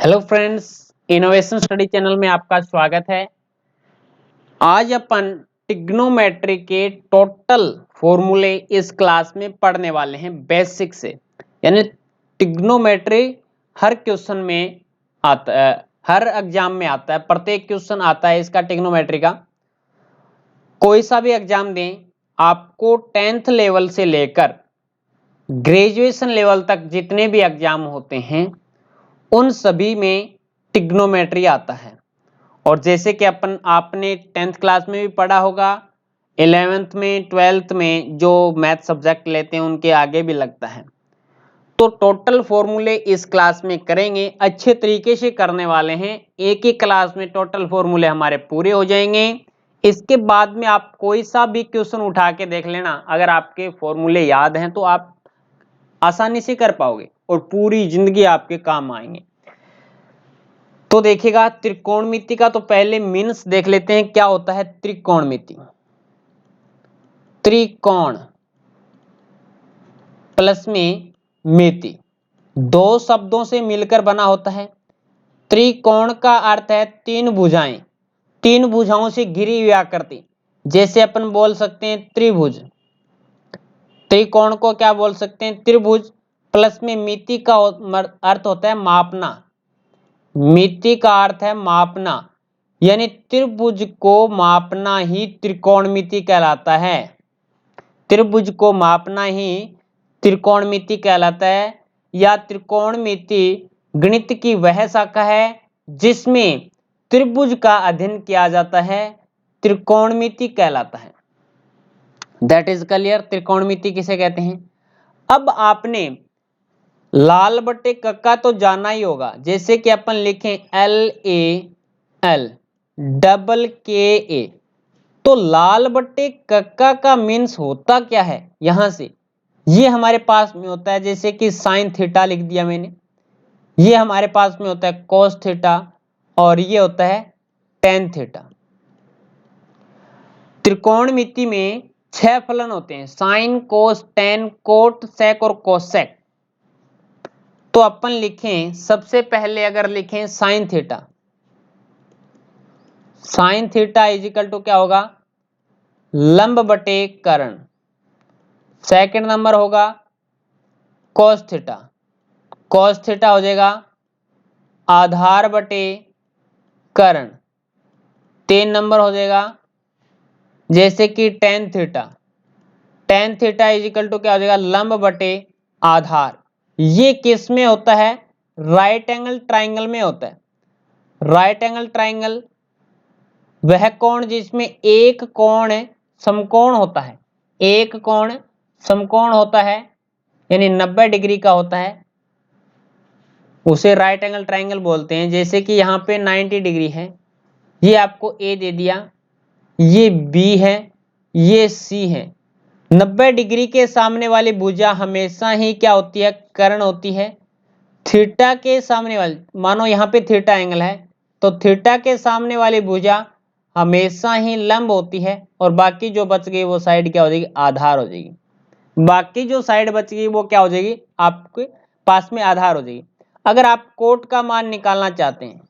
Hello friends, innovation study channel में आपका स्वागत है। आज अपन ट्रिग्नोमेट्री के टोटल फॉर्मूले इस क्लास में पढ़ने वाले हैं बेसिक से। यानी ट्रिग्नोमेट्री हर क्वेश्चन में आता है, हर एग्जाम में आता है, प्रत्येक क्वेश्चन आता है इसका ट्रिग्नोमेट्री का। कोई सा भी एग्जाम दें, आपको 10th लेवल से लेकर ग्रेजुएशन लेवल तक जितने भी एग्जाम होते हैं उन सभी में ट्रिग्नोमेट्री आता है। और जैसे कि आपने 10th क्लास में भी पढ़ा होगा, 11th में 12th में जो मैथ सब्जेक्ट लेते हैं उनके आगे भी लगता है। तो टोटल फॉर्मूले इस क्लास में करेंगे, अच्छे तरीके से करने वाले हैं। एक ही क्लास में टोटल फॉर्मूले हमारे पूरे हो जाएंगे। इसके बाद में आप कोई सा भी क्वेश्चन उठा के देख लेना, अगर आपके फॉर्मूले याद हैं तो आप आसानी से कर पाओगे और पूरी जिंदगी आपके काम आएंगे। तो देखिएगा, त्रिकोणमिति का तो पहले मीन्स देख लेते हैं, क्या होता है त्रिकोणमिति। त्रिकोण प्लस में मिति दो शब्दों से मिलकर बना होता है। त्रिकोण का अर्थ है तीन भुजाएं, तीन भुजाओं से घिरी हुई आकृति। जैसे अपन बोल सकते हैं त्रिभुज, त्रिकोण को क्या बोल सकते हैं त्रिभुज। प्लस में मिति का अर्थ होता है मापना, मिति का अर्थ है मापना, यानी त्रिभुज को मापना ही त्रिकोणमिति कहलाता है। त्रिभुज को मापना ही त्रिकोणमिति कहलाता है। या त्रिकोणमिति गणित की वह शाखा है जिसमें त्रिभुज का अध्ययन किया जाता है, त्रिकोणमिति कहलाता है। दैट इज क्लियर, त्रिकोणमिति किसे कहते हैं। अब आपने लाल बट्टे कक्का तो जाना ही होगा। जैसे कि अपन लिखें LAL डबल KA, तो लाल बट्टे कक्का का मीन्स होता क्या है। यहां से ये हमारे पास में होता है, जैसे कि साइन थीटा लिख दिया मैंने, ये हमारे पास में होता है कोस थीटा और ये होता है टेन थीटा। त्रिकोणमिति में 6 फलन होते हैं, sine cos tan cot sec और कोसेक। तो अपन लिखें सबसे पहले, अगर लिखें sine theta, sine theta is equal to क्या होगा लंब बटे कर्ण। सेकंड नंबर होगा कॉस थीटा, कॉस थीटा हो जाएगा आधार बटे कर्ण। 3 नंबर हो जाएगा जैसे कि tan theta, tan theta is equal to क्या हो जाएगा लंब बटे आधार। ये किस में होता है, राइट एंगल ट्राइंगल में होता है। राइट एंगल ट्राइंगल वह कोण जिसमें एक कोण समकोण होता है, एक कोण समकोण होता है, यानी 90 डिग्री का होता है, उसे राइट एंगल ट्राइंगल बोलते हैं। जैसे कि यहाँ पे 90 डिग्री है, ये आपको A दे दिया, ये B है, ये C है। 90 डिग्री के सामने वाली भुजा हमेशा ही क्या होती है, कर्ण होती है। थीटा के सामने वाली, मानो यहाँ पे थीटा एंगल है, तो थीटा के सामने वाली भुजा हमेशा ही लंब होती है, और बाकी जो बच गई वो साइड क्या हो जाएगी, आधार हो जाएगी। बाकी जो साइड बच गई वो क्या हो जाएगी, आपके पास में आधार हो जाएगी। अगर आप कोट का मान निकालना चाहते हैं,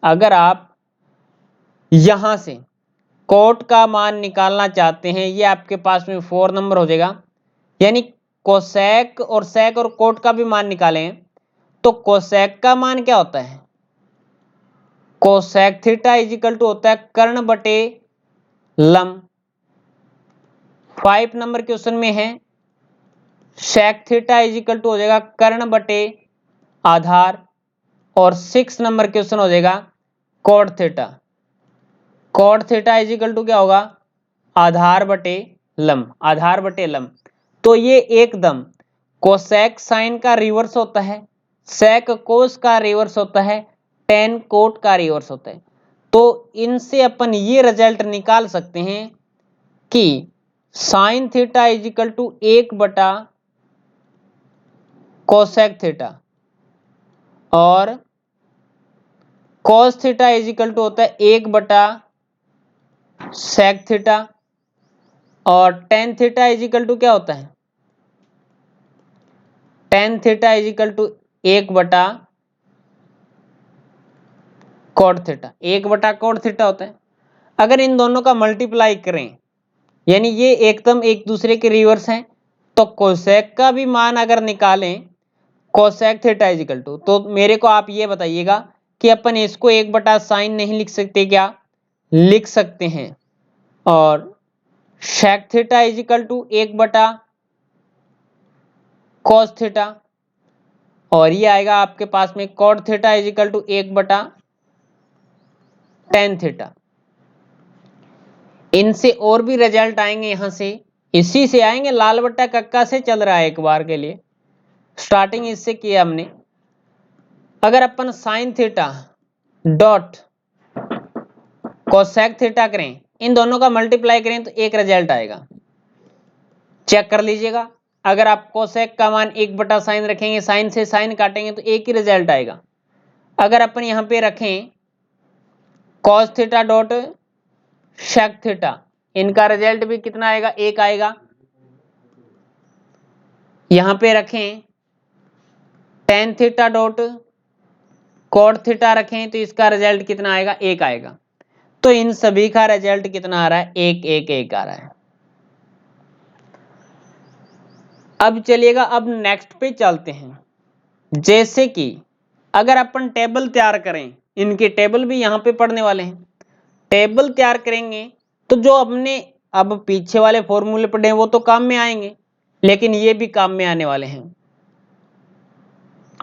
अगर आप यहां से कोट का मान निकालना चाहते हैं, ये आपके पास में 4 नंबर हो जाएगा। यानी कोसेक और सेक और कोट का भी मान निकालें तो कोसेक का मान क्या होता है, cosec theta is equal to होता है कर्ण बटे लंब। 5 नंबर क्वेश्चन में है sec theta is equal to हो जाएगा कर्ण बटे आधार। और 6 नंबर क्वेश्चन हो जाएगा cot theta, cot theta is equal to क्या होगा आधार बटे लंब, आधार बटे लंब। तो ये एकदम कोसेक साइन का रिवर्स होता है, सेक कोस का रिवर्स होता है, टेन कोट का रिवर्स होता है। तो इनसे अपन ये रिजल्ट निकाल सकते हैं कि sine theta is equal to 1 बटा कोसेक थीटा और cos theta is equal to होता है 1 बटा सेक थीटा, और tan theta is equal to क्या होता है, tan theta is equal to 1 बटा कॉट थीटा, 1/कॉट थीटा होता है। अगर इन दोनों का मल्टीप्लाई करें, यानी ये एकदम एक दूसरे के रिवर्स हैं, तो कोसेक का भी मान अगर निकालें, कोसेक थीटा इजिकल टू, तो मेरे को आप ये बताइएगा कि अपन इसको 1/साइन नहीं लिख सकते क्या? लिख सकते हैं। और sec theta is equal to cos theta, और ये आएगा आपके पास में cot theta is equal to tan theta. इनसे और भी रिजल्ट आएंगे, यहां से इसी से आएंगे, लाल बट्टा कक्का से चल रहा है एक बार के लिए, स्टार्टिंग इससे किया हमने। अगर अपन sine theta dot cosec theta करें, इन दोनों का मल्टीप्लाई करें तो एक रिजल्ट आएगा, चेक कर लीजिएगा। अगर आप कोसेक का मान 1/साइन रखेंगे, साइन से साइन काटेंगे तो एक ही रिजल्ट आएगा। अगर अपन यहां पे रखें cos theta dot sec theta, इनका रिजल्ट भी कितना आएगा? एक आएगा। यहां पे रखें tan theta dot cot theta रखें तो इसका रिजल्ट कितना आएगा? एक आएगा। तो इन सभी का रिजल्ट कितना आ रहा है? एक एक एक आ रहा है। अब चलिएगा, अब नेक्स्ट पे चलते हैं। जैसे कि अगर अपन टेबल तैयार करें, इनके टेबल भी यहां पे पढ़ने वाले हैं, टेबल तैयार करेंगे तो जो अपने अब पीछे वाले फॉर्मूले पढ़े हैं वो तो काम में आएंगे, लेकिन ये भी काम में आने वाले हैं।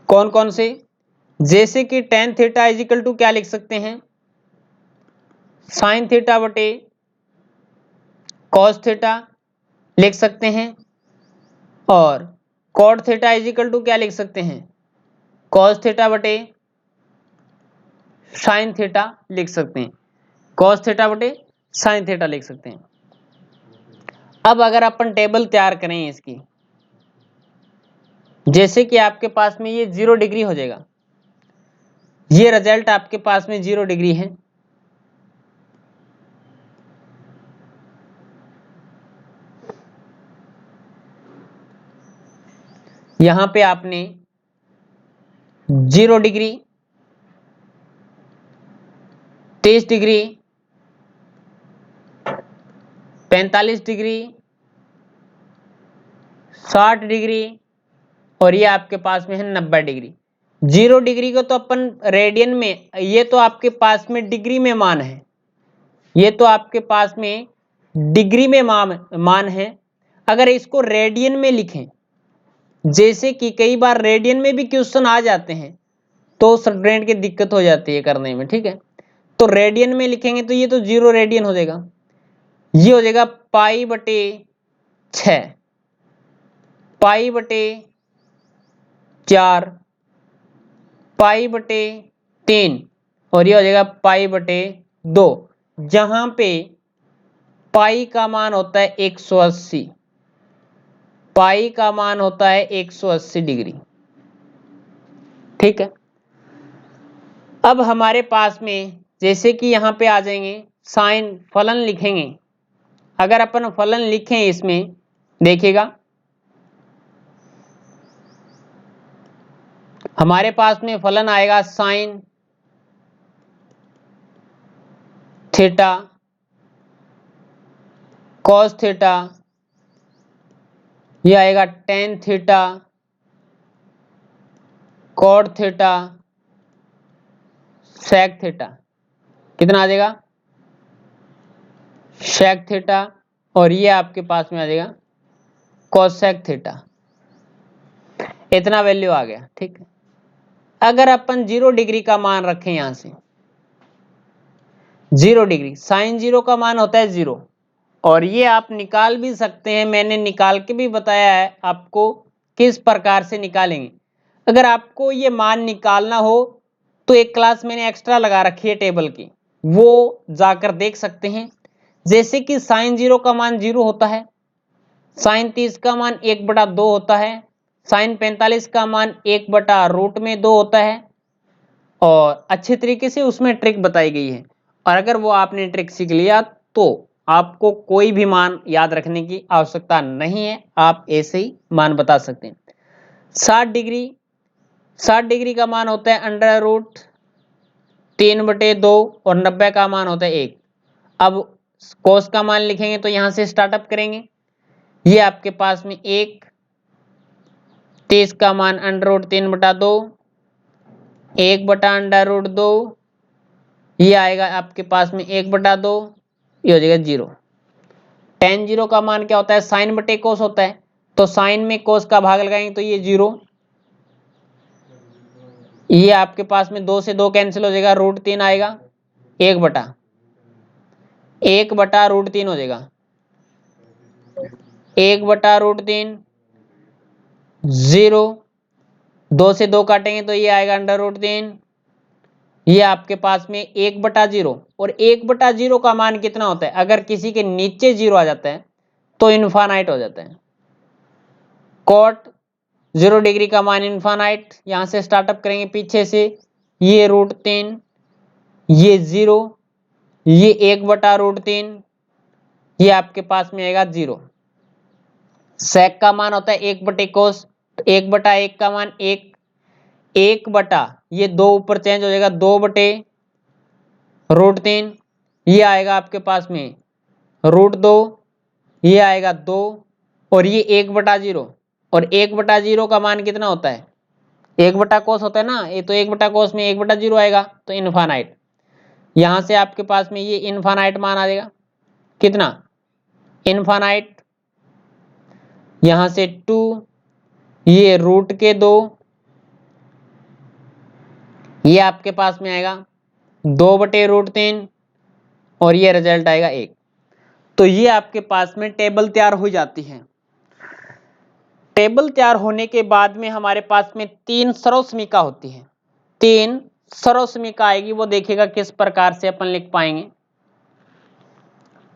कौन कौन से? जैसे कि टेन थीटा इजिकल टू क्या लिख सकते हैं? साइन थीटा बटे कॉस थीटा लिख सकते हैं, और कॉट थीटा इजिकल टू क्या लिख सकते हैं? कॉस थीटा बटे साइन थीटा लिख सकते हैं, कॉस थीटा बटे साइन थीटा लिख सकते हैं। अब अगर अपन टेबल तैयार करें इसकी, जैसे कि आपके पास में ये 0 डिग्री हो जाएगा, ये रिजल्ट आपके पास में 0 डिग्री है। यहां पे आपने 0 डिग्री, 30 डिग्री, 45 डिग्री, 60 डिग्री, और ये आपके पास में है 90 डिग्री। 0 डिग्री को तो अपन रेडियन में, ये तो आपके पास में डिग्री में मान है, ये तो आपके पास में डिग्री में मान है। अगर इसको रेडियन में लिखें, जैसे कि कई बार रेडियन में भी क्वेश्चन आ जाते हैं, तो स्टूडेंट की दिक्कत हो जाती है करने में, ठीक है। तो रेडियन में लिखेंगे तो ये तो 0 रेडियन हो जाएगा, ये हो जाएगा पाई बटे 6, पाई बटे 4, पाई बटे 3, और ये हो जाएगा पाई बटे 2, जहां पे पाई का मान होता है 180, पाई का मान होता है 180 डिग्री, ठीक है। अब हमारे पास में जैसे कि यहां पे आ जाएंगे साइन, फलन लिखेंगे। अगर अपन फलन लिखें इसमें, देखिएगा हमारे पास में फलन आएगा साइन थीटा कॉस थीटा, ये आएगा tan theta cot theta sec theta, कितना आ जाएगा? सेक थीटा, और ये आपके पास में आ जाएगा कोसेक थीटा, इतना वैल्यू आ गया, ठीक है। अगर अपन 0 डिग्री का मान रखें, यहां से 0 डिग्री, साइन 0 का मान होता है 0, और ये आप निकाल भी सकते हैं, मैंने निकाल के भी बताया है आपको किस प्रकार से निकालेंगे। अगर आपको ये मान निकालना हो तो एक क्लास मैंने एक्स्ट्रा लगा रखी है टेबल की, वो जाकर देख सकते हैं। जैसे कि साइन 0 का मान 0 होता है, साइन 30 का मान 1/2 होता है, साइन 45 का मान 1/√2 होता है, और अच्छे तरीके से उसमें ट्रिक बताई गई है। और अगर वो आपने ट्रिक सीख लिया तो आपको कोई भी मान याद रखने की आवश्यकता नहीं है, आप ऐसे ही मान बता सकते हैं। 60 डिग्री, 60 डिग्री का मान होता है 3/2 और 90 का मान होता है 1। अब कोस का मान लिखेंगे तो यहां से स्टार्टअप करेंगे। ये आपके पास में 1, 30 का मान √3/2, 1/√2, ये आएगा आपके पास में 1/2, ये हो जाएगा 0। tan 0 का मान क्या होता है, साइन बटे कोस होता है, तो साइन में कोस का भाग लगाएंगे तो ये 0। ये आपके पास में 2 से 2 कैंसिल हो जाएगा, √3 आएगा, 1/√3 हो जाएगा, 1/√3, 0, 2 से 2 काटेंगे तो ये आएगा √3। ये आपके पास में 1/0, और 1/0 का मान कितना होता है, अगर किसी के नीचे 0 आ जाता है तो इनफाइनाइट हो जाता है। कॉट 0 डिग्री का मान इनफाइनाइट, यहां से स्टार्टअप करेंगे पीछे से, ये √3, ये 0, ये 1/√3, ये आपके पास में आएगा 0। सेक का मान होता है 1/कोस, 1/1 का मान 1, 1 ये 2 ऊपर चेंज हो जाएगा, 2/√3, ये आएगा आपके पास में √2, ये आएगा 2, और ये 1/0, और 1/0 का मान कितना होता है, 1/कोस होता है ना, ये तो 1/कोस में 1/0 आएगा, तो इनफाइनाइट। यहां से आपके पास में ये इनफाइनाइट मान आ जाएगा, कितना इनफाइनाइट, यहां से 2, ये √2, ये आपके पास में आएगा 2/√3, और ये रिजल्ट आएगा 1। तो ये आपके पास में टेबल तैयार हो जाती है। टेबल तैयार होने के बाद में हमारे पास में 3 सर्वसमीका होती है, 3 सर्वसमीका आएगी, वो देखिएगा किस प्रकार से अपन लिख पाएंगे।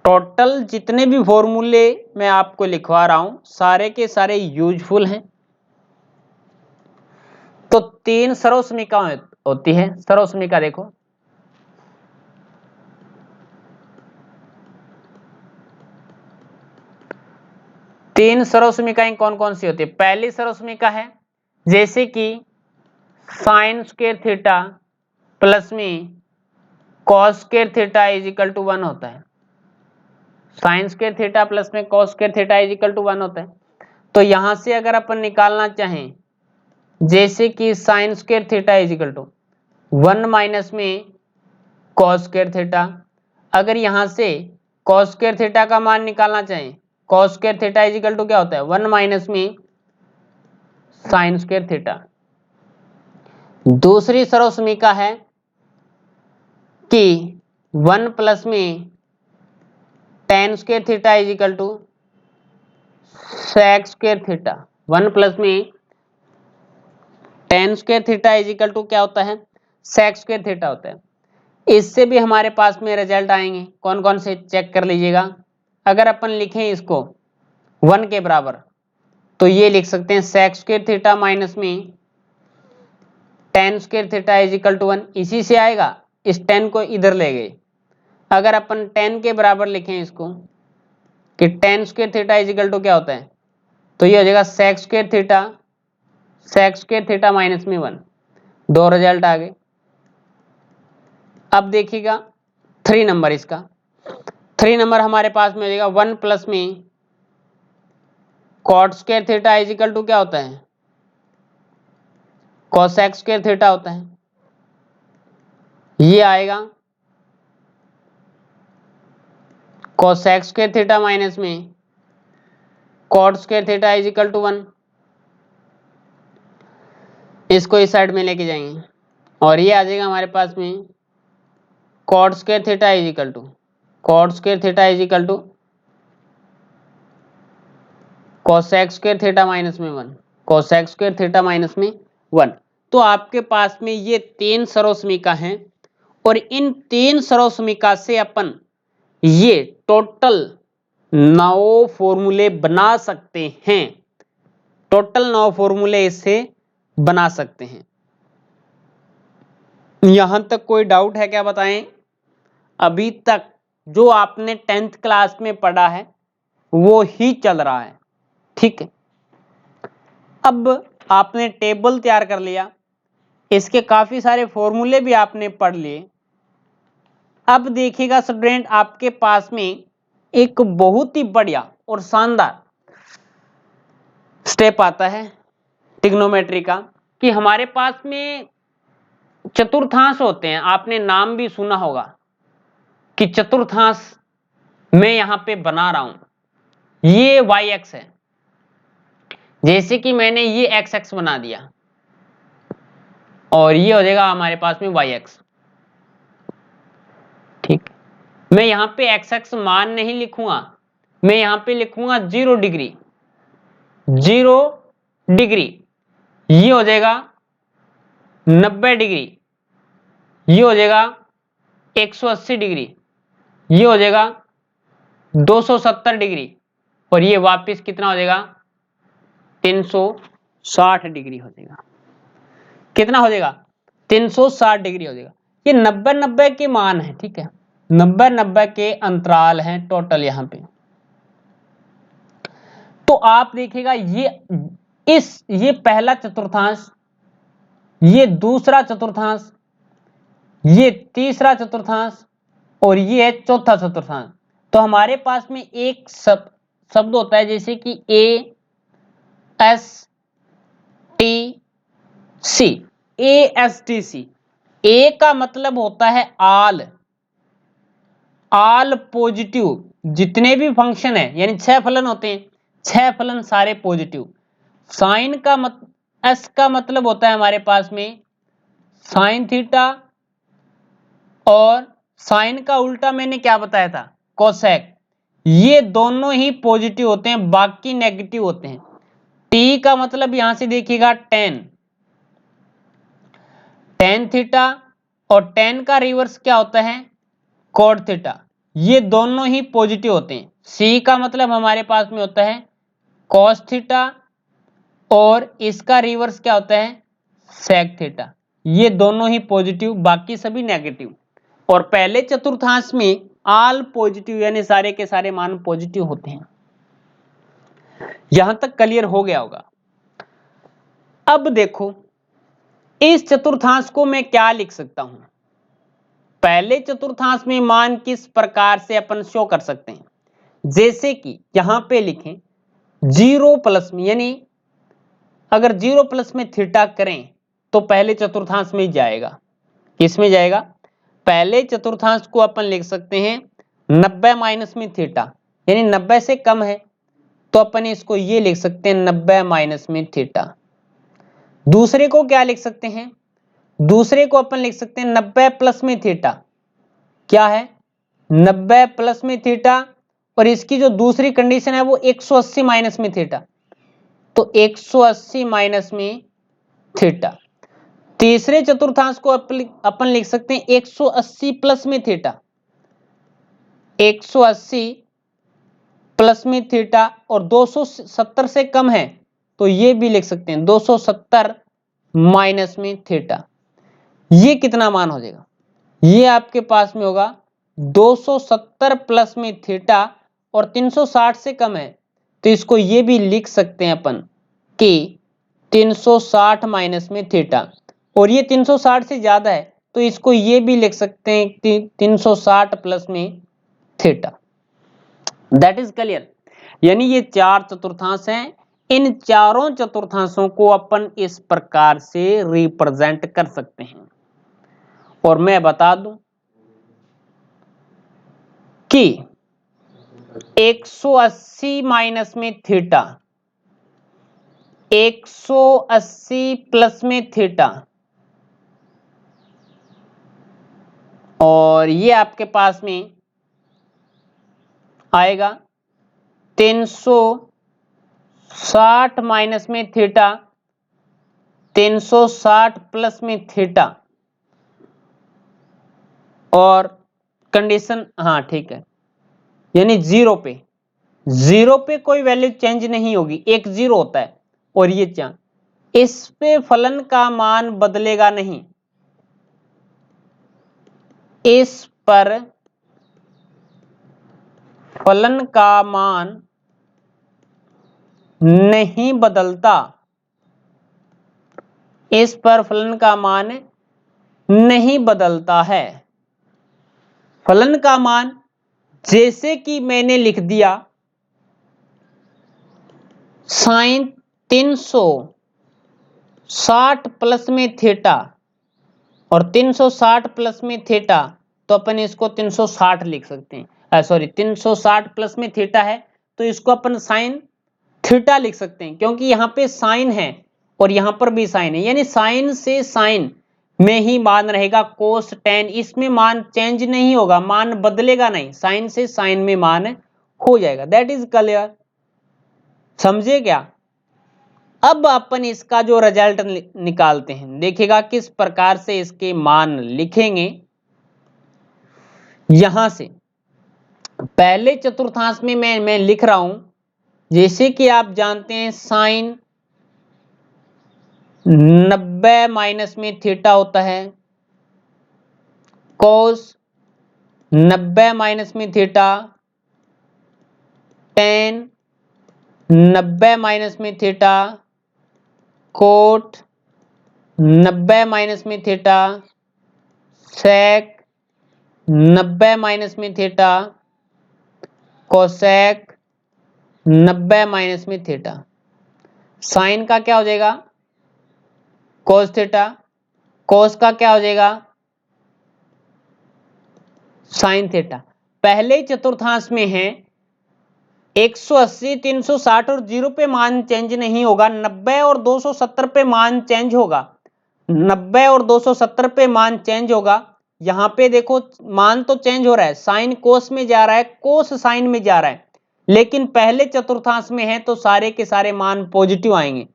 टोटल जितने भी फॉर्मूले मैं आपको लिखवा रहा हूं सारे के सारे यूजफुल हैं। तो 3 सर्वसमीका होती है। सर्वसमीका देखो, तीन सर्वसमीकाएं कौन कौन सी होती है। पहली सर्वसमीका है जैसे कि साइन स्क्वायर थीटा प्लस में cos square theta is equal to 1 होता है। साइन स्क्वायर थीटा प्लस में cos square theta is equal to 1 होता है। तो यहां से अगर अपन निकालना चाहें, जैसे कि sine square theta is equal to 1 minus में कॉस स्क्वायर थीटा, अगर यहां से कॉस स्क्वायर थीटा का मान निकालना चाहें, cos square theta is equal to क्या होता है, 1 माइनस में साइन स्क्वायर थीटा। दूसरी सर्वसमीका है कि 1 प्लस में tan square theta is equal to sec square theta. 1 plus में tan square theta is equal to क्या होता है, sec स्क्वायर थीटा होता है। इससे भी हमारे पास में रिजल्ट आएंगे, कौन कौन से चेक कर लीजिएगा। अगर अपन लिखें इसको 1 के बराबर, तो ये लिख सकते हैं sec स्क्वायर थीटा माइनस में tan square theta is equal to 1। इसी से आएगा, इस tan को इधर ले गए। अगर अपन tan के बराबर लिखें इसको कि tan square theta is equal to क्या होता है, तो ये हो जाएगा sec स्क्वायर थीटा माइनस में 1। दो रिजल्ट आ गए। अब देखिएगा 3 नंबर, इसका 3 नंबर हमारे पास में हो जाएगा 1 प्लस में cot square theta is equal to क्या होता है, cosec स्क्वायर थीटा होता है। ये आएगा cosec स्क्वायर थीटा माइनस में cot square theta is equal to 1। इसको इस साइड में लेके जाएंगे और ये आ जाएगा हमारे पास में cot square theta is equal to cot square theta is equal to cosec square theta minus में 1, cosec स्क्वायर थीटा माइनस में 1। तो आपके पास में ये 3 सर्वसमीका हैं, और इन 3 सर्वसमीका से अपन ये टोटल 9 फॉर्मूले बना सकते हैं। टोटल 9 फॉर्मूले इससे बना सकते हैं। यहां तक कोई डाउट है क्या, बताएं। अभी तक जो आपने 10th क्लास में पढ़ा है वो ही चल रहा है, ठीक है। अब आपने टेबल तैयार कर लिया, इसके काफी सारे फॉर्मूले भी आपने पढ़ लिए। अब देखिएगा स्टूडेंट, आपके पास में एक बहुत ही बढ़िया और शानदार स्टेप आता है ट्रिग्नोमेट्री का, कि हमारे पास में चतुर्थांश होते हैं। आपने नाम भी सुना होगा कि चतुर्थांश मैं यहां पे बना रहा हूं। ये वाई एक्स है, जैसे कि मैंने ये एक्स एक्स बना दिया और ये हो जाएगा हमारे पास में वाई एक्स। ठीक, मैं यहां पे एक्स एक्स मान नहीं लिखूंगा, मैं यहां पे लिखूंगा 0 डिग्री। 0 डिग्री ये हो जाएगा 90 डिग्री, ये हो जाएगा 180 डिग्री, ये हो जाएगा 270 डिग्री, और ये वापस कितना हो जाएगा 360 डिग्री हो जाएगा। कितना हो जाएगा 360 डिग्री हो जाएगा। ये 90-90 के मान है, ठीक है, 90-90 के अंतराल हैं टोटल यहां पे। तो आप देखिएगा ये पहला चतुर्थांश, ये दूसरा चतुर्थांश, ये तीसरा चतुर्थांश और ये है चौथा चतुर्थांश। तो हमारे पास में एक शब्द होता है जैसे कि A S T C. A S T C, A का मतलब होता है आल पॉजिटिव। जितने भी फंक्शन है, यानी 6 फलन होते हैं, 6 फलन सारे पॉजिटिव। साइन का एस का मतलब होता है हमारे पास में साइन थीटा, और साइन का उल्टा मैंने क्या बताया था, कोसेक। ये दोनों ही पॉजिटिव होते हैं, बाकी नेगेटिव होते हैं। टी का मतलब यहां से देखिएगा टेन थीटा, और टेन का रिवर्स क्या होता है, कॉट थीटा। ये दोनों ही पॉजिटिव होते हैं। सी का मतलब हमारे पास में होता है कॉस थीटा, और इसका रिवर्स क्या होता है, सेक थीटा। ये दोनों ही पॉजिटिव, बाकी सभी नेगेटिव। और पहले चतुर्थांश में ऑल पॉजिटिव, यानी सारे के सारे मान पॉजिटिव होते हैं। यहां तक क्लियर हो गया होगा। अब देखो, इस चतुर्थांश को मैं क्या लिख सकता हूं। पहले चतुर्थांश में मान किस प्रकार से अपन शो कर सकते हैं, जैसे कि यहां पे लिखें 0 प्लस में, यानी अगर 0 प्लस में थीटा करें तो पहले चतुर्थांश में जाएगा। किसमें जाएगा, पहले चतुर्थांश को अपन लिख सकते हैं 90 माइनस में थीटा, यानी 90 से कम है तो अपन इसको ये लिख सकते हैं 90 माइनस में थीटा। दूसरे को क्या लिख सकते हैं, दूसरे को अपन लिख सकते हैं 90 प्लस में थीटा। क्या है, 90 प्लस में थीटा, और इसकी जो दूसरी कंडीशन है वो 180 माइनस में थीटा, तो 180 माइनस में थीटा। तीसरे चतुर्थांश को अपन लिख सकते हैं 180 प्लस में थीटा, 180 प्लस में थीटा, और 270 से कम है तो ये भी लिख सकते हैं 270 माइनस में थीटा। ये कितना मान हो जाएगा, ये आपके पास में होगा 270 प्लस में थीटा, और 360 से कम है तो इसको ये भी लिख सकते हैं अपन कि 360 माइनस में थीटा, और ये 360 से ज्यादा है तो इसको ये भी लिख सकते हैं कि 360 प्लस में थीटा। That is clear. यानी ये 4 चतुर्थांश हैं, इन चारों चतुर्थांशों को अपन इस प्रकार से रिप्रेजेंट कर सकते हैं। और मैं बता दूं कि 180 माइनस में थीटा, 180 प्लस में थीटा, और ये आपके पास में आएगा 360 माइनस में थीटा, 360 प्लस में थीटा, और कंडीशन, हाँ ठीक है, यानी 0 पे कोई वैल्यू चेंज नहीं होगी, एक 0 होता है, और ये चार, इस पे फलन का मान बदलेगा नहीं, इस पर फलन का मान नहीं बदलता। इस पर फलन का मान नहीं बदलता है। फलन का मान जैसे कि मैंने लिख दिया साइन 360 प्लस में थीटा और 360 प्लस में थीटा, तो अपन इसको 360 लिख सकते हैं। सॉरी 360 प्लस में थीटा है तो इसको अपन साइन थीटा लिख सकते हैं, क्योंकि यहाँ पे साइन है और यहाँ पर भी साइन है, यानी साइन से साइन में ही मान रहेगा। कोस टेन इसमें मान चेंज नहीं होगा, मान बदलेगा नहीं, साइन से साइन में मान हो जाएगा। दैट इज क्लियर, समझे क्या? अब अपन इसका जो रिजल्ट निकालते हैं, देखिएगा किस प्रकार से इसके मान लिखेंगे। यहां से पहले चतुर्थांश में मैं लिख रहा हूं, जैसे कि आप जानते हैं साइन 90 माइनस में थीटा होता है, कोस 90 माइनस में थीटा, टेन 90 माइनस में थीटा, कोट 90 माइनस में थीटा, सेक 90 माइनस में थीटा, कोसेक 90 माइनस में थीटा। साइन का क्या हो जाएगा? Cos theta. कोस का क्या हो जाएगा? Sine theta. पहले चतुर्थांश में है 180, 360 और 0 पे मान चेंज नहीं होगा, 90 और 270 पे मान चेंज होगा। 90 और 270 पे मान चेंज होगा। यहां पे देखो मान तो चेंज हो रहा है, साइन कोस में जा रहा है, कोस साइन में जा रहा है, लेकिन पहले चतुर्थांश में है तो सारे के सारे मान पॉजिटिव आएंगे।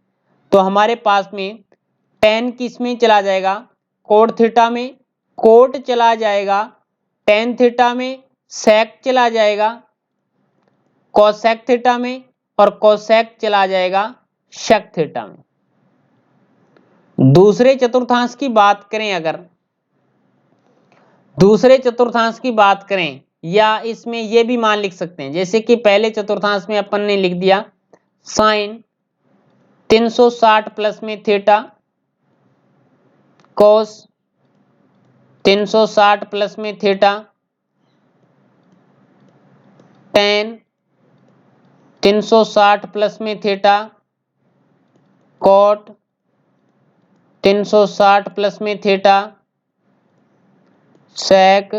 तो हमारे पास में टेन किस में चला जाएगा? कोट थीटा में, कोट चला जाएगा टेन थीटा में, सेक चला जाएगा कोसेक थीटा में, और कोसेक चला जाएगा शेक थीटा में। दूसरे चतुर्थांश की बात करें, अगर दूसरे चतुर्थांश की बात करें, या इसमें यह भी मान लिख सकते हैं, जैसे कि पहले चतुर्थांश में अपन ने लिख दिया साइन 360 प्लस में थीटा, कोस 360 प्लस में थीटा, टेन 360 प्लस में थीटा, कोट 360 प्लस में थीटा, सेक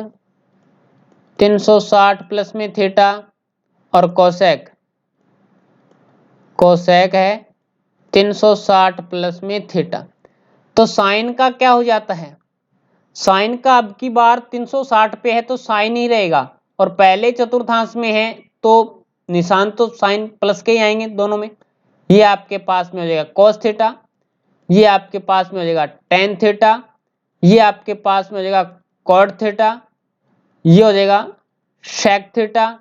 360 प्लस में थीटा, और कोसेक कोसेक है 360 प्लस में थीटा। तो साइन का क्या हो जाता है? साइन का अब की बार 360 पे है तो साइन ही रहेगा, और पहले चतुर्थांश में है तो निशान तो साइन प्लस के ही आएंगे दोनों में। ये आपके पास में हो जाएगा कोस थीटा, ये आपके पास में हो जाएगा टेन थीटा, ये आपके पास में हो जाएगा कॉट थीटा, ये हो जाएगा शेक थीटा,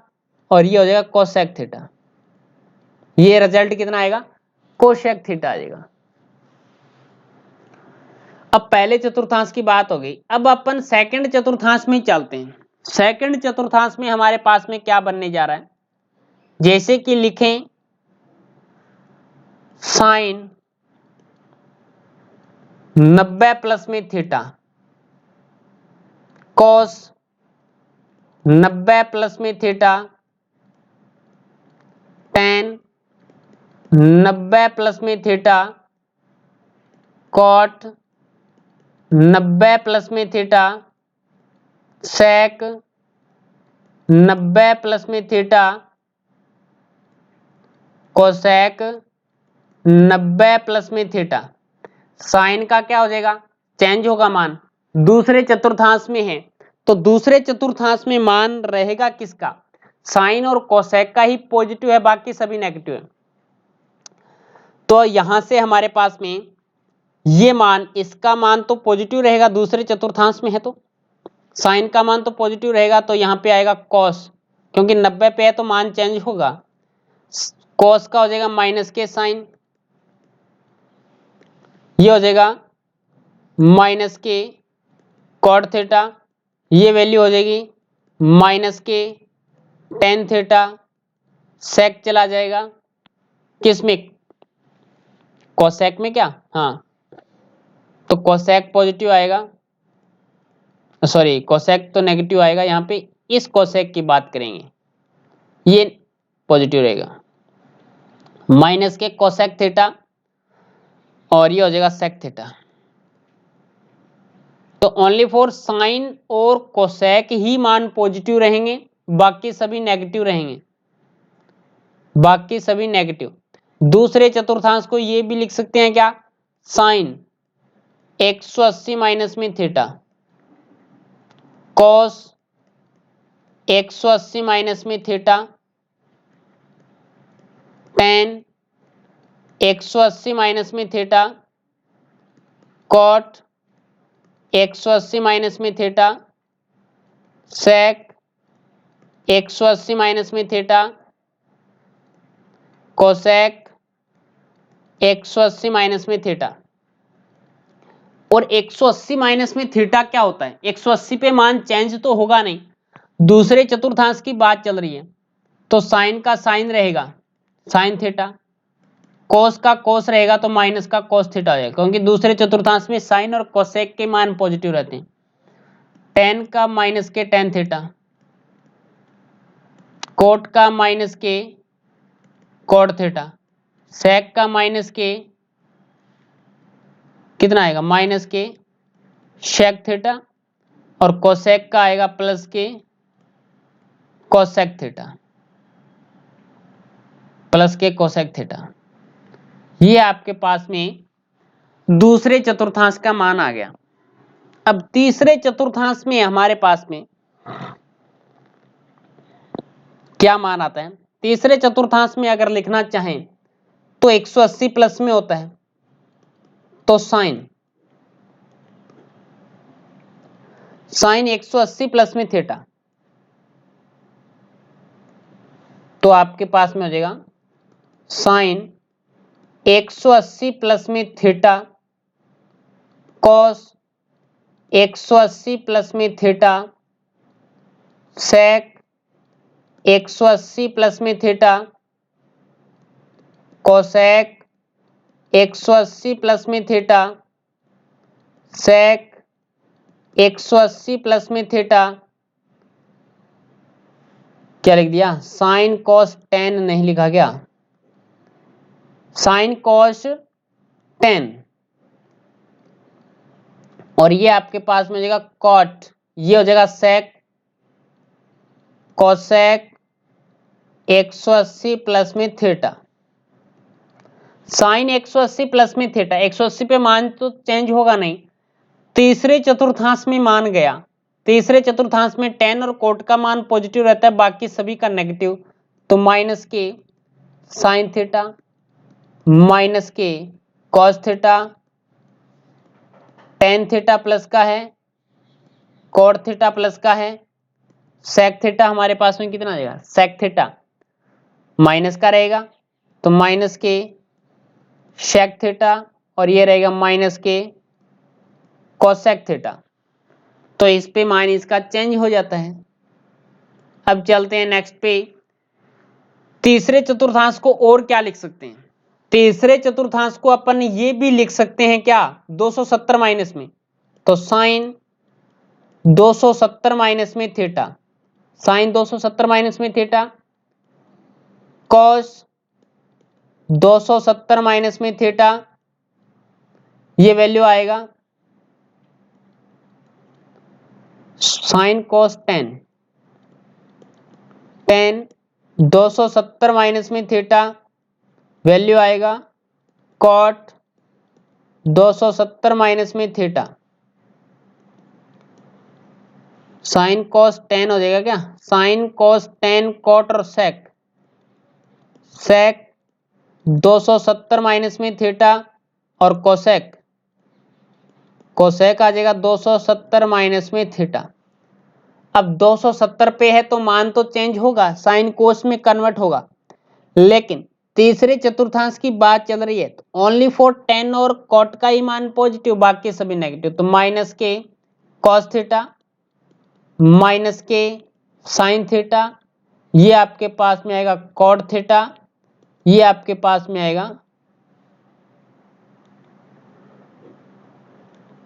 और ये हो जाएगा कोसेक थीटा। ये रिजल्ट कितना आएगा? कोसेक थीटा आ जाएगा। अब पहले चतुर्थांश की बात हो गई, अब अपन सेकंड चतुर्थांश में चलते हैं। सेकंड चतुर्थांश में हमारे पास में क्या बनने जा रहा है, जैसे कि लिखें साइन 90 प्लस में थीटा, कोस 90 प्लस में थीटा, टेन 90 प्लस में थीटा, कॉट 90 प्लस में थीटा, सेक 90 प्लस में थीटा, कोसेक 90 प्लस में थीटा। साइन का क्या हो जाएगा? चेंज होगा मान। दूसरे चतुर्थांश में है तो दूसरे चतुर्थांश में मान रहेगा किसका? साइन और कोसेक का ही पॉजिटिव है, बाकी सभी नेगेटिव है। तो यहां से हमारे पास में ये मान, इसका मान तो पॉजिटिव रहेगा, दूसरे चतुर्थांश में है तो साइन का मान तो पॉजिटिव रहेगा, तो यहां पे आएगा कॉस, क्योंकि 90 पे है तो मान चेंज होगा। कॉस का हो जाएगा माइनस के साइन, ये हो जाएगा माइनस के कॉट थीटा, ये वैल्यू हो जाएगी माइनस के टेन थीटा, सेक चला जाएगा किस में? कोसेक में क्या? हाँ, तो कोसेक पॉजिटिव आएगा, सॉरी कोसेक तो नेगेटिव आएगा, यहाँ पे इस कोसेक की बात करेंगे, ये पॉजिटिव रहेगा, माइनस के कोसेक थीटा और ये हो जाएगा सेक थीटा। तो ओनली फॉर साइन और कोसेक ही मान पॉजिटिव रहेंगे, बाकी सभी नेगेटिव रहेंगे, बाकी सभी नेगेटिव। दूसरे चतुर्थांश को ये भी लिख सकते हैं क्या, साइन 180 माइनस में थीटा, कॉस 180 माइनस में थीटा, टेन 180 माइनस में थीटा, कॉट 180 माइनस में थीटा, सेक 180 माइनस में थीटा, कोसेक 180 माइनस में थीटा। और 180 माइनस में थीटा क्या होता है, 180 पे मान चेंज तो होगा नहीं, दूसरे चतुर्थांश की बात चल रही है, तो साइन का साइन रहेगा साइन थीटा, कोस का कोस रहेगा तो माइनस का कोस थीटा हो जाएगा, क्योंकि दूसरे चतुर्थांश में साइन और कोसेक के मान पॉजिटिव रहते हैं। टेन का माइनस के टेन थीटा, कोट का माइनस के कोट थीटा, सेक का माइनस के कितना आएगा, माइनस के सेक थीटा, और कोसेक का आएगा प्लस के कोसेक थीटा, प्लस के कोसेक थीटा। ये आपके पास में दूसरे चतुर्थांश का मान आ गया। अब तीसरे चतुर्थांश में हमारे पास में क्या मान आता है, तीसरे चतुर्थांश में अगर लिखना चाहें तो 180 प्लस में होता है, तो साइन 180 प्लस में थीटा, तो आपके पास में हो जाएगा साइन 180 प्लस में थीटा, कॉस 180 प्लस में थीटा, सेक 180 प्लस में थीटा, कोसेक 180 प्लस में थीटा, सेक 180 प्लस में थीटा, क्या लिख दिया, साइन कॉस टेन नहीं लिखा गया, साइन कॉस टेन, और ये आपके पास में हो जाएगा कॉट, ये हो जाएगा सेक कोसेक 180 प्लस में थीटा, साइन 180 प्लस में थीटा, 180 पे मान तो चेंज होगा नहीं, तीसरे चतुर्थांश में मान गया, तीसरे चतुर्थांश में टेन और कोट का मान पॉजिटिव रहता है, बाकी सभी का नेगेटिव, तो माइनस के साइन थीटा, माइनस के cos theta, tan theta plus का है, कोट थीटा प्लस का है, सेक थीटा हमारे पास में कितना आ जाएगा, सेक थीटा माइनस का रहेगा, तो माइनस के सेक थीटा, और ये रहेगा माइनस के कोसेक थीटा, तो इस पे मान इसका चेंज हो जाता है। अब चलते हैं नेक्स्ट पे, तीसरे चतुर्थांश को और क्या लिख सकते हैं, तीसरे चतुर्थांश को अपन ये भी लिख सकते हैं क्या, 270 माइनस में, तो साइन 270 माइनस में थीटा, साइन 270 माइनस में थीटा, कॉस 270 माइनस में थीटा, ये वैल्यू आएगा sine cos tan, ten 270 minus में थीटा, वैल्यू आएगा कॉट 270 माइनस में थीटा, साइन कॉस टेन हो जाएगा क्या, साइन कॉस टेन कॉट और सेक, सेक 270 माइनस में थीटा, और कोसेक, कोसेक आ जाएगा 270 माइनस में थीटा। अब 270 पे है तो मान तो चेंज होगा, साइन कोस में कन्वर्ट होगा, लेकिन तीसरे चतुर्थांश की बात चल रही है, तो ओनली फॉर टेन और कॉट का ही मान पॉजिटिव, बाकी सभी नेगेटिव, तो माइनस के कॉस थीटा, माइनस के साइन थीटा, ये आपके पास में आएगा कॉट थीटा, ये आपके पास में आएगा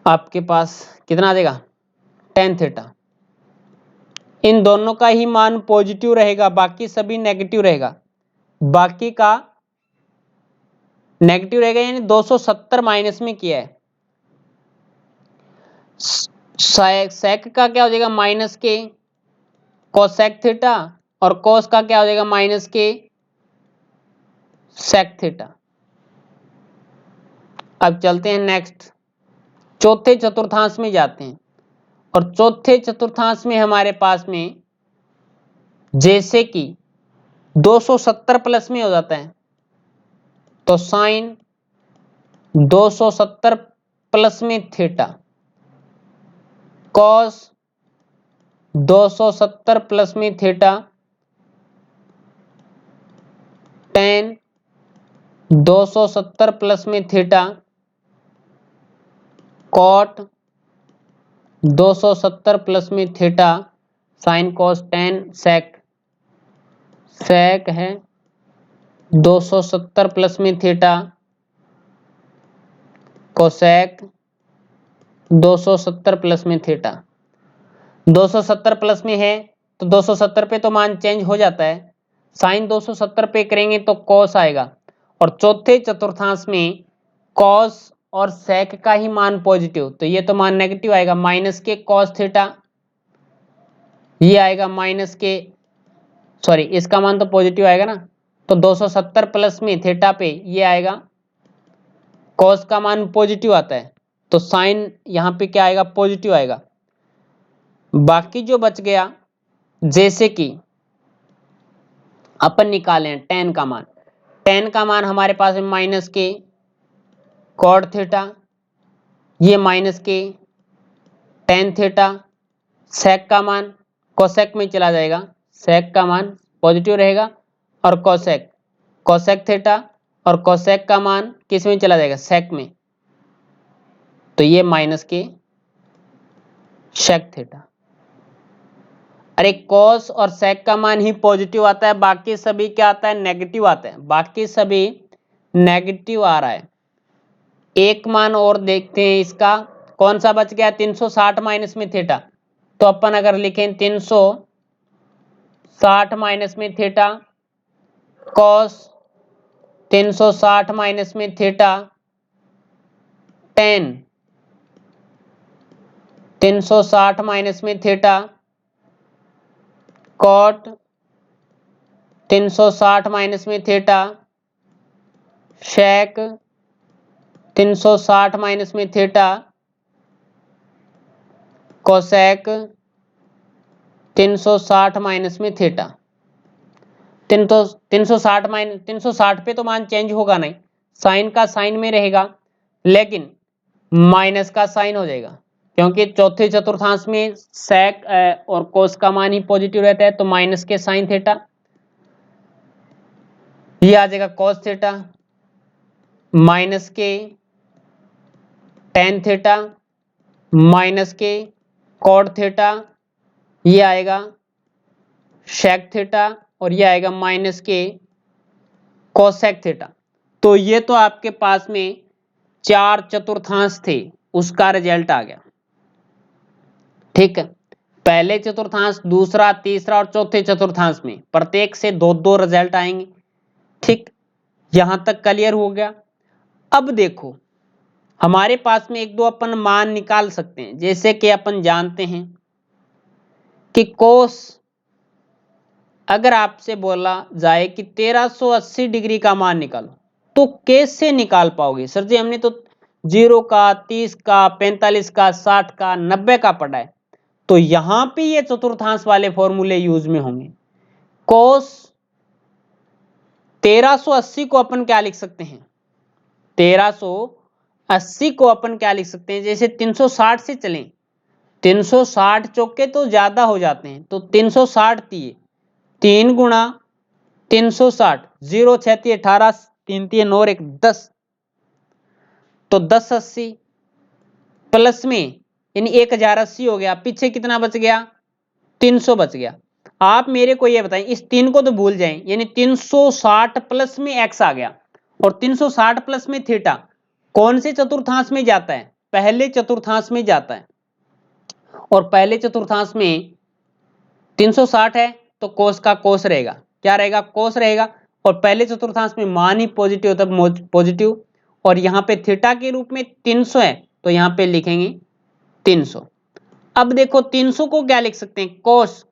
आपके पास कितना आ जाएगा, टेन थीटा। इन दोनों का ही मान पॉजिटिव रहेगा, बाकी सभी नेगेटिव रहेगा, बाकी का नेगेटिव रहेगा, यानी 270 माइनस में किया है। सेक का क्या हो जाएगा, माइनस के कोसेक थीटा, और कोस का क्या हो जाएगा, माइनस के सेक थीटा। अब चलते हैं नेक्स्ट, चौथे चतुर्थांश में जाते हैं। और चौथे चतुर्थांश में हमारे पास में जैसे कि 270 प्लस में हो जाता है, तो साइन 270 प्लस में थीटा, कॉस 270 प्लस में थीटा, टेन 270 प्लस में थीटा, कॉट 270 प्लस में थीटा, साइन कॉस टेन, सेक है 270 प्लस में थीटा, कोसेक 270 प्लस में थीटा। 270 प्लस में है तो 270 पे तो मान चेंज हो जाता है, साइन 270 पे करेंगे तो कॉस आएगा। और चौथे चतुर्थांश में कॉस और सेक का ही मान पॉजिटिव, तो ये तो मान नेगेटिव आएगा, माइनस के कॉस थीटा, ये आएगा माइनस के, सॉरी इसका मान तो पॉजिटिव आएगा ना, तो 270 प्लस में थीटा पे ये आएगा, कॉस का मान पॉजिटिव आता है तो साइन यहाँ पे क्या आएगा, पॉजिटिव आएगा। बाकी जो बच गया, जैसे कि अपन निकालें टेन का मान, टेन का मान हमारे पास है माइनस के कॉट थीटा, ये माइनस के टेन थीटा, सेक का मान कोसेक में चला जाएगा, सेक का मान पॉजिटिव रहेगा, और कोसेक थीटा, और कोसेक का मान किस में चला जाएगा, सेक में, तो ये माइनस के सेक थीटा। अरे कॉस और सेक का मान ही पॉजिटिव आता है, बाकी सभी क्या आता है, नेगेटिव आता है, बाकी सभी नेगेटिव आ रहा है। एक मान और देखते हैं इसका, कौन सा बच गया, 360 माइनस में थीटा, तो अपन अगर लिखें 360 माइनस में थीटा, कॉस 360 माइनस में थीटा, टेन 360 माइनस में थीटा, कॉट 360 माइनस में थीटा, शेक 360 माइनस में थीटा, कोसेक 360 माइनस में थीटा। 360 पे तो मान चेंज होगा नहीं, साइन का साइन में रहेगा, लेकिन माइनस का साइन हो जाएगा, क्योंकि चौथे चतुर्थांश में सेक और कोस का मान ही पॉजिटिव रहता है, तो माइनस के साइन थीटा, ये आ जाएगा कॉस थीटा, माइनस के टेन थीटा, माइनस के कॉट थीटा, ये आएगा शेक थीटा, और ये आएगा माइनस के कोसेक थीटा। तो ये तो आपके पास में चार चतुर्थांश थे, उसका रिजल्ट आ गया। ठीक है, पहले चतुर्थांश, दूसरा, तीसरा और चौथे चतुर्थांश में प्रत्येक से दो दो रिजल्ट आएंगे। ठीक, यहां तक क्लियर हो गया। अब देखो, हमारे पास में एक दो अपन मान निकाल सकते हैं, जैसे कि अपन जानते हैं कि कोस, अगर आपसे बोला जाए कि 1380 डिग्री का मान निकालो, तो कैसे निकाल पाओगे सर जी, हमने तो 0 का, 30 का, 45 का, 60 का, 90 का पढ़ा है। तो यहां पे ये चतुर्थांश वाले फॉर्मूले यूज में होंगे। कोस 1380 को अपन क्या लिख सकते हैं, 1380 को अपन क्या लिख सकते हैं, जैसे 360 से चलें, 360 चौके तो ज्यादा हो जाते हैं, तो 360 दिए, 3 गुणा 360, 0 6 18, 3 3 और 1 10, तो 1080 प्लस में यानी 1080 हो गया, पीछे कितना बच गया, 300 बच गया। आप मेरे को ये बताएं, इस 3 को तो भूल जाएं, यानी 360 प्लस में x आ गया, और 360 प्लस में थीटा कौन से चतुर्थांश में जाता है, पहले चतुर्थांश में जाता है और पहले चतुर्थांश में 360 है तो कोस का कोस रहेगा, क्या रहेगा, कोस रहेगा। और पहले चतुर्थांश में मान ही पॉजिटिव होता है, पॉजिटिव, और यहाँ पे थीटा के रूप में 300 है तो यहाँ पे लिखेंगे 300। अब देखो 300 को क्या लिख सकते हैं, कोस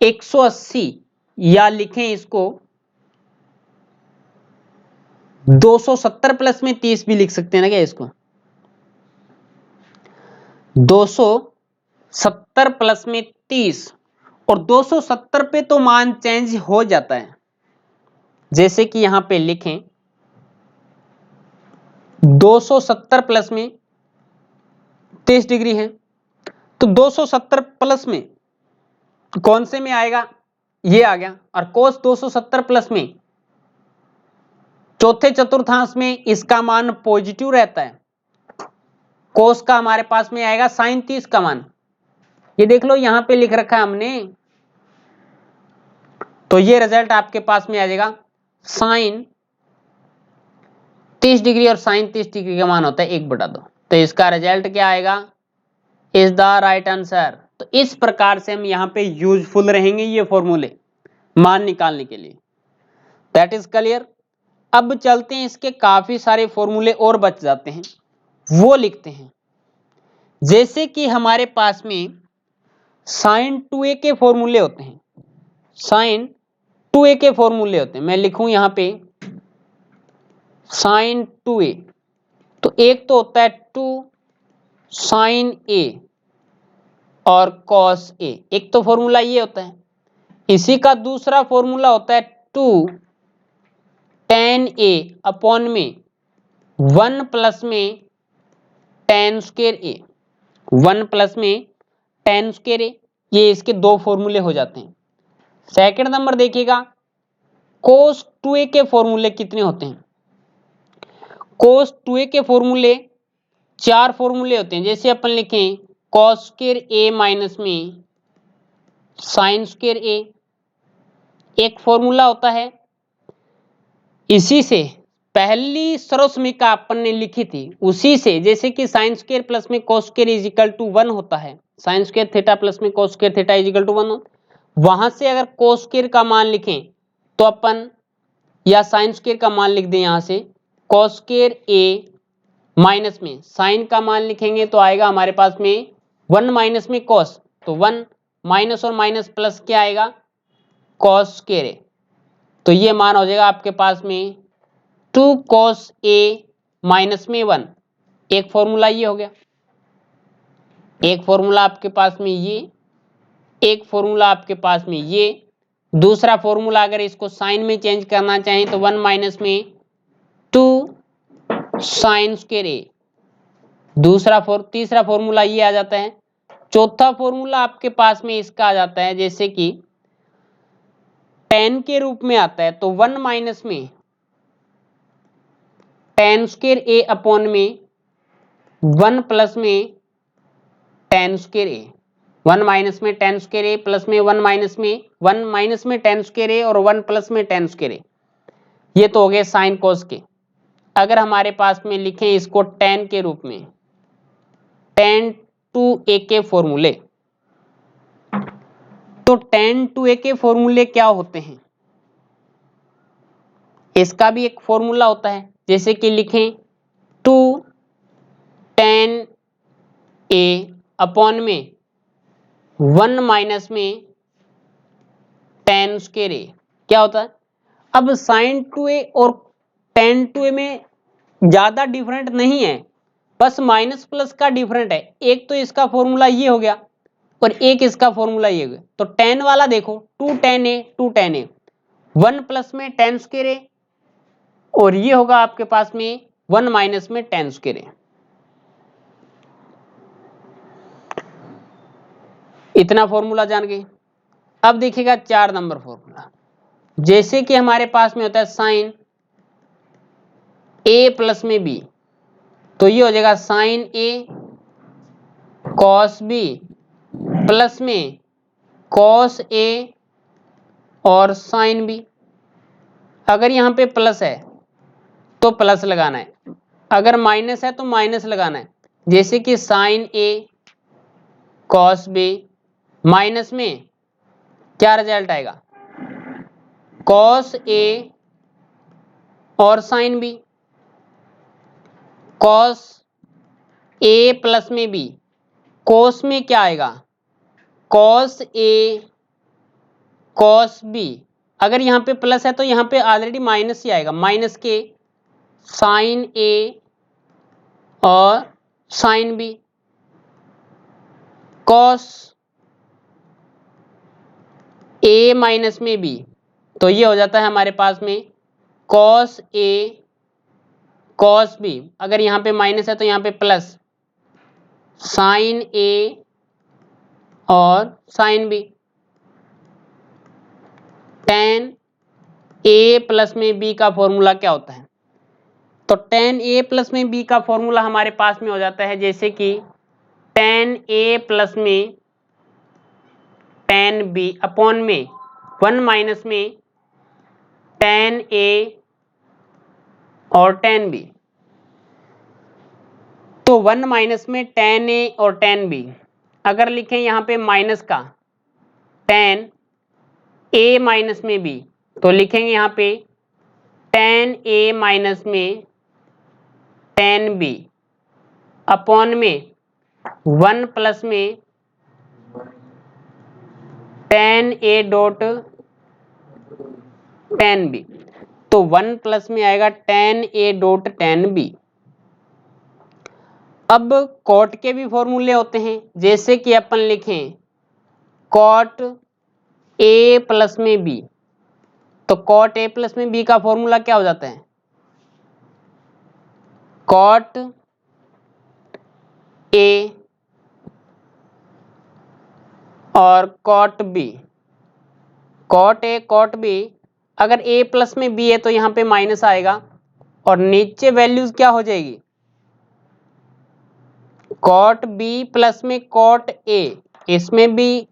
180, या लिखें इसको 270 प्लस में 30 भी लिख सकते हैं ना क्या, इसको 270 प्लस में 30, और 270 पे तो मान चेंज हो जाता है, जैसे कि यहां पे लिखें 270 प्लस में 30 डिग्री है, तो 270 प्लस में कौन से में आएगा, ये आ गया। और कोस 270 प्लस में चौथे चतुर्थांश में इसका मान पॉजिटिव रहता है, कोस का हमारे पास में आएगा साइन 30 का मान, ये देख लो यहां पे लिख रखा है हमने। तो ये रिजल्ट आपके पास में आ जाएगा साइन 30 डिग्री, और साइन 30 डिग्री का मान होता है 1/2, तो इसका रिजल्ट क्या आएगा, इज द राइट आंसर। तो इस प्रकार से हम यहाँ पे यूजफुल रहेंगे ये फॉर्मूले मान निकालने के लिए। That is clear. अब चलते हैं, इसके काफी सारे फॉर्मूले और बच जाते हैं, वो लिखते हैं। जैसे कि हमारे पास में साइन 2a के फॉर्मूले होते हैं, साइन 2a के फॉर्मूले होते हैं, मैं लिखूं यहाँ पे साइन 2a, तो एक तो होता है 2 साइन a और कॉस a, एक तो फॉर्मूला ये होता है। इसी का दूसरा फॉर्मूला होता है 2 tan a अपॉन में 1 प्लस में tan स्क्वायर a, 1 प्लस में tan स्क्वायर a, ये इसके दो फॉर्मूले हो जाते हैं। सेकंड नंबर देखिएगा, cos 2a के फॉर्मूले कितने होते हैं, cos 2a के फॉर्मूले 4 फॉर्मूले होते हैं। जैसे अपन लिखें cos स्क्वायर a माइनस में साइन स्क्वायर a, एक फॉर्मूला होता है। इसी से पहली सर्वसमीका अपन ने लिखी थी, उसी से जैसे कि साइन स्क्वायर प्लस में cos square is equal to 1 होता है, साइन स्क्वायर थीटा प्लस में cos square theta is equal to 1, वहां से अगर cos स्क्वायर का मान लिखें तो अपन, या साइन स्क्वायर का मान लिख दें, यहां से cos स्क्वायर a माइनस में साइन का मान लिखेंगे तो आएगा हमारे पास में 1 माइनस में cos, तो 1 माइनस और माइनस प्लस क्या आएगा, cos स्क्वायर a, तो ये मान हो जाएगा आपके पास में 2 cos a माइनस में 1, एक फॉर्मूला ये हो गया, एक फॉर्मूला आपके पास में ये, एक फॉर्मूला आपके पास में ये। दूसरा फॉर्मूला अगर इसको साइन में चेंज करना चाहें तो 1 माइनस में 2 साइन स्क्वायर a, तीसरा फॉर्मूला ये आ जाता है। चौथा फॉर्मूला आपके पास में इसका आ जाता है, जैसे कि tan के रूप में आता है, तो 1 माइनस में tan स्क्वायर a अपॉन में 1 प्लस में tan स्क्वायर a, 1 माइनस में tan स्क्वायर a प्लस में 1 माइनस में tan स्क्वायर a और 1 प्लस में tan स्क्वायर a, ये तो हो गए साइन कोस के। अगर हमारे पास में लिखें इसको tan के रूप में, tan 2a के फॉर्मूले, तो tan 2a के फॉर्मूले क्या होते हैं, इसका भी एक फॉर्मूला होता है। जैसे कि लिखें 2 tan a अपॉन में 1 माइनस में tan स्क्वायर a, क्या होता है। अब sin 2a और tan 2a में ज्यादा डिफरेंट नहीं है, बस माइनस प्लस का डिफरेंट है। एक तो इसका फॉर्मूला ये हो गया और एक इसका फॉर्मूला ये हो गया। तो tan वाला देखो 2 tan a, 1 प्लस में tan स्क्वायर a, और ये होगा आपके पास में 1 माइनस में tan स्क्वायर a। इतना फॉर्मूला जान गए। अब देखिएगा 4 नंबर फॉर्मूला, जैसे कि हमारे पास में होता है साइन a प्लस में b, तो ये हो जाएगा sine a cos b plus में cos a और साइन b। अगर यहाँ पे प्लस है तो प्लस लगाना है, अगर माइनस है तो माइनस लगाना है। जैसे कि साइन ए कॉस बी, माइनस में क्या रिजल्ट आएगा, कॉस ए और sine B, cos A plus में बी, कोस में क्या आएगा, कॉस ए कॉस बी, अगर यहाँ पे प्लस है तो यहाँ पे ऑलरेडी माइनस ही आएगा, माइनस के साइन ए और sine B, cos A minus में बी, तो ये हो जाता है हमारे पास में कॉस ए कॉस बी, अगर यहाँ पे माइनस है तो यहाँ पे प्लस साइन ए और साइन बी, टेन ए प्लस में बी का फॉर्मूला क्या होता है, तो टेन ए प्लस में बी का फॉर्मूला हमारे पास में हो जाता है जैसे कि टेन ए प्लस में टेन बी अपॉन में 1 माइनस में टेन ए और टेन बी, तो 1 माइनस में टेन ए और टेन बी, अगर लिखें यहाँ पे माइनस का टेन ए माइनस में बी, तो लिखेंगे यहाँ पे टेन ए माइनस में टेन बी अपॉन में 1 प्लस में tan A dot tan B, तो 1 प्लस में आएगा tan A dot tan B. अब कॉट के भी फॉर्मूले होते हैं, जैसे कि अपन लिखें कॉट ए प्लस में बी, तो कॉट ए प्लस में बी का फॉर्मूला क्या हो जाता है, कॉट ए और cot B, cot A cot B, अगर ए प्लस में बी है तो यहाँ पे माइनस आएगा और नीचे वैल्यूज क्या हो जाएगी, कॉट बी प्लस में कॉट ए, इसमें भी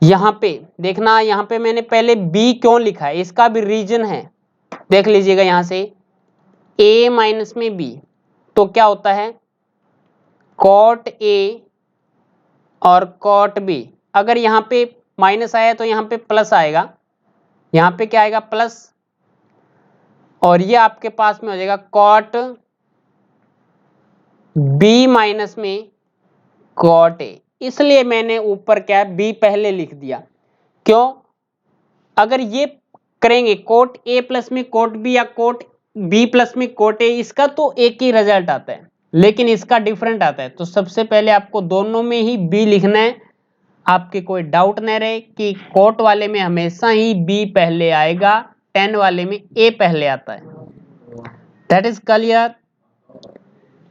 यहाँ पे देखना, यहाँ पे मैंने पहले बी क्यों लिखा है इसका भी रीजन है, देख लीजिएगा यहाँ से a माइनस में b, तो क्या होता है कॉट a और कॉट b, अगर यहाँ पे माइनस आया तो यहाँ पे प्लस आएगा, यहाँ पे क्या आएगा प्लस, और ये आपके पास में हो जाएगा कॉट b माइनस में कॉट a, इसलिए मैंने ऊपर क्या है b पहले लिख दिया, क्यों, अगर ये करेंगे कोट ए प्लस में कोट बी या कोट बी प्लस में कोट ए, इसका तो एक ही रिजल्ट आता है लेकिन इसका डिफरेंट आता है, तो सबसे पहले आपको दोनों में ही बी लिखना है, आपके कोई डाउट नहीं रहे कि कोट वाले में हमेशा ही बी पहले आएगा, टेन वाले में ए पहले आता है। That is clear,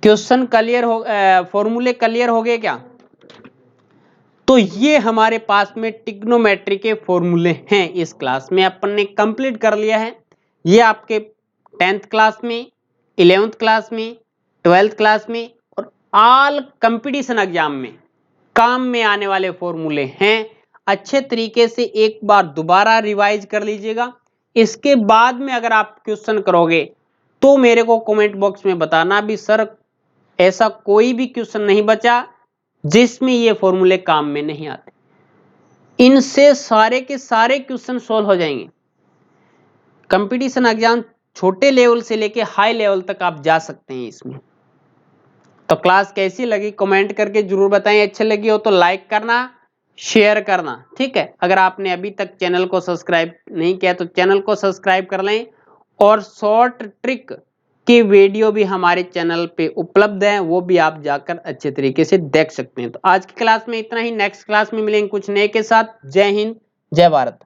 question clear हो, फॉर्मूले क्लियर हो गए क्या, तो ये हमारे पास में ट्रिग्नोमेट्री के फॉर्मूले हैं, इस क्लास में अपन ने कंप्लीट कर लिया है, ये आपके 10th क्लास में, 11th क्लास में, 12th क्लास में और ऑल कंपटीशन एग्जाम में काम में आने वाले फॉर्मूले हैं। अच्छे तरीके से एक बार दोबारा रिवाइज कर लीजिएगा, इसके बाद में अगर आप क्वेश्चन करोगे तो मेरे को कमेंट बॉक्स में बताना भी सर ऐसा कोई भी क्वेश्चन नहीं बचा जिसमें ये फॉर्मूले काम में नहीं आते, इनसे सारे के सारे क्वेश्चन सॉल्व हो जाएंगे। कंपटीशन एग्जाम छोटे लेवल से लेके हाई लेवल तक आप जा सकते हैं इसमें। तो क्लास कैसी लगी कमेंट करके जरूर बताएं, अच्छी लगी हो तो लाइक करना, शेयर करना, ठीक है। अगर आपने अभी तक चैनल को सब्सक्राइब नहीं किया तो चैनल को सब्सक्राइब कर लें, और शॉर्ट ट्रिक की वीडियो भी हमारे चैनल पे उपलब्ध है, वो भी आप जाकर अच्छे तरीके से देख सकते हैं। तो आज की क्लास में इतना ही, नेक्स्ट क्लास में मिलेंगे कुछ नए के साथ। जय हिंद, जय भारत।